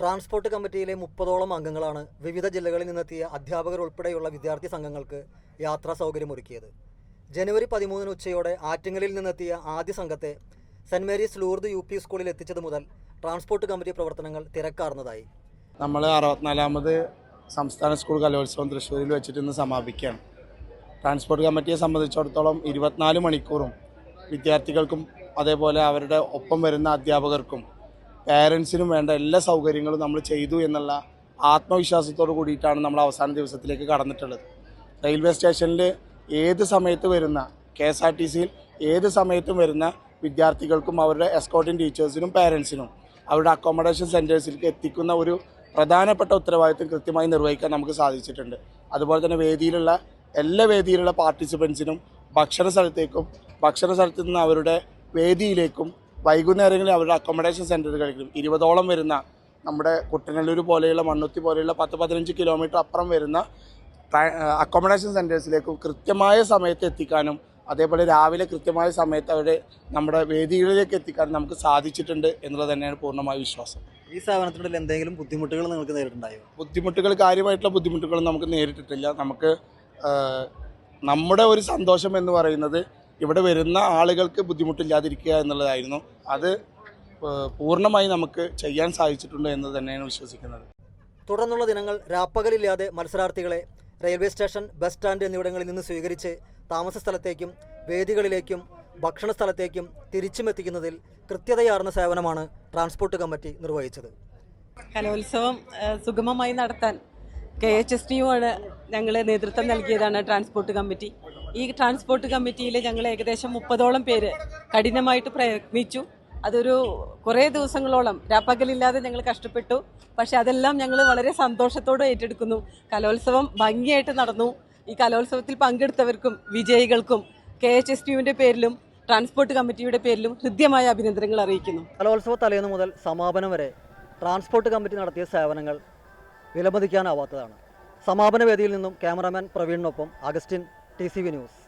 Transport കമ്മിറ്റിയിലെ 30ഓളം അംഗങ്ങളാണ് വിവിധ ജില്ലകളിൽ നിന്നെത്തിയ അധ്യാപകർ ഉൾപ്പെടെയുള്ള വിദ്യാർത്ഥി സംഘങ്ങൾക്ക് യാത്രാ സൗകര്യമൊരുക്കിയത്. ജനുവരി 13 ഉച്ചയോടെ ആറ്റിങ്ങലിൽ നിന്നെത്തിയ ആദ്യ സംഘത്തെ സെൻറ് മേരീസ് ലൂർദ് UP സ്കൂളിൽ എത്തിച്ചത് മുതൽ ട്രാൻസ്പോർട്ട് കമ്മിറ്റി പ്രവർത്തനങ്ങൾ തിരക്കാർന്നതായി. നമ്മൾ 64ാമത് സംസ്ഥാന സ്കൂൾ കലോത്സവം തൃശ്ശൂരിൽ വെച്ചിട്ട് ഇന്ന് സമാപിക്കുകയാണ്. ട്രാൻസ്പോർട്ട് കമ്മിറ്റിയെ സംബന്ധിച്ചിടത്തോളം 24 മണിക്കൂറും വിദ്യാർത്ഥികൾക്കും അതേപോലെ അവരുടെ ഒപ്പം വരുന്ന അധ്യാപകർക്കും പാരൻസിനും വേണ്ട എല്ലാ സൗകര്യങ്ങളും നമ്മൾ ചെയ്തു എന്നുള്ള ആത്മവിശ്വാസത്തോടു കൂടിയിട്ടാണ് നമ്മൾ അവസാന ദിവസത്തിലേക്ക് കടന്നിട്ടുള്ളത്. റെയിൽവേ സ്റ്റേഷനിൽ ഏത് സമയത്ത് വരുന്ന KSRTCയിൽ ഏത് സമയത്തും വരുന്ന വിദ്യാർത്ഥികൾക്കും അവരുടെ എസ്കോർട്ടിംഗ് ടീച്ചേഴ്സിനും പാരൻസിനും അവരുടെ അക്കോമഡേഷൻ സെൻറ്റേഴ്സിലേക്ക് എത്തിക്കുന്ന ഒരു പ്രധാനപ്പെട്ട ഉത്തരവാദിത്വം കൃത്യമായി നിർവഹിക്കാൻ നമുക്ക് സാധിച്ചിട്ടുണ്ട്. അതുപോലെ തന്നെ എല്ലാ വേദിയിലുള്ള പാർട്ടിസിപ്പൻസിനും ഭക്ഷണ സ്ഥലത്തു നിന്ന് അവരുടെ വേദിയിലേക്കും വൈകുന്നേരങ്ങളിൽ അവരുടെ അക്കോമഡേഷൻ സെൻറ്ററുകളിലും 20ഓളം വരുന്ന നമ്മുടെ കുട്ടനല്ലൂർ പോലെയുള്ള മണ്ണുത്തി പോലെയുള്ള 10-15 കിലോമീറ്റർ അപ്പുറം വരുന്ന അക്കോമഡേഷൻ സെൻറ്റേഴ്സിലേക്കും കൃത്യമായ സമയത്ത് എത്തിക്കാനും അതേപോലെ രാവിലെ കൃത്യമായ സമയത്ത് നമ്മുടെ വേദികളിലേക്ക് എത്തിക്കാനും നമുക്ക് സാധിച്ചിട്ടുണ്ട് എന്നുള്ളത് തന്നെയാണ് പൂർണ്ണമായ വിശ്വാസം. ഈ സേവനത്തിനുള്ളിൽ എന്തെങ്കിലും ബുദ്ധിമുട്ടുകൾ നിങ്ങൾക്ക് നേരിട്ടുണ്ടായോ? കാര്യമായിട്ടുള്ള ബുദ്ധിമുട്ടുകൾ നമുക്ക് നേരിട്ടിട്ടില്ല. നമുക്ക് നമ്മുടെ ഒരു സന്തോഷം എന്ന് പറയുന്നത് ഇവിടെ വരുന്ന ആളുകൾക്ക് ബുദ്ധിമുട്ടില്ലാതിരിക്കുക എന്നുള്ളതായിരുന്നു. അത് പൂർണ്ണമായി നമുക്ക് ചെയ്യാൻ സാധിച്ചിട്ടുണ്ട് എന്ന് തന്നെയാണ് വിശ്വസിക്കുന്നത്. തുടർന്നുള്ള ദിനങ്ങൾ രാപ്പകലില്ലാതെ മത്സരാർത്ഥികളെ റെയിൽവേ സ്റ്റേഷൻ, ബസ് സ്റ്റാൻഡ് എന്നിവിടങ്ങളിൽ നിന്ന് സ്വീകരിച്ച് താമസ സ്ഥലത്തേക്കും വേദികളിലേക്കും ഭക്ഷണ സ്ഥലത്തേക്കും തിരിച്ചുമെത്തിക്കുന്നതിൽ കൃത്യതയാർന്ന സേവനമാണ് ട്രാൻസ്പോർട്ട് കമ്മിറ്റി നിർവഹിച്ചത്. കലോത്സവം സുഗമമായി നടത്താൻ KHSTU-ആണ് ഞങ്ങളെ നേതൃത്വം നൽകിയതാണ് ട്രാൻസ്പോർട്ട് കമ്മിറ്റി. ഈ ട്രാൻസ്പോർട്ട് കമ്മിറ്റിയിൽ ഞങ്ങൾ ഏകദേശം 30ഓളം പേര് കഠിനമായിട്ട് പ്രയത്നിച്ചു. അതൊരു കുറേ ദിവസങ്ങളോളം രാപ്പകലില്ലാതെ ഞങ്ങൾ കഷ്ടപ്പെട്ടു. പക്ഷെ അതെല്ലാം ഞങ്ങൾ വളരെ സന്തോഷത്തോടെ ഏറ്റെടുക്കുന്നു. കലോത്സവം ഭംഗിയായിട്ട് നടന്നു. ഈ കലോത്സവത്തിൽ പങ്കെടുത്തവർക്കും വിജയികൾക്കും KHSTU-വിൻ്റെ പേരിലും ട്രാൻസ്പോർട്ട് കമ്മിറ്റിയുടെ പേരിലും ഹൃദ്യമായ അഭിനന്ദനങ്ങൾ അറിയിക്കുന്നു. കലോത്സവ തലേന്ന് മുതൽ സമാപനം വരെ ട്രാൻസ്പോർട്ട് കമ്മിറ്റി നടത്തിയ സേവനങ്ങൾ വിലമതിക്കാനാവാത്തതാണ്. സമാപന വേദിയിൽ നിന്നും ക്യാമറാമാൻ പ്രവീണിനൊപ്പം അഗസ്റ്റിൻ, TCV ന്യൂസ്.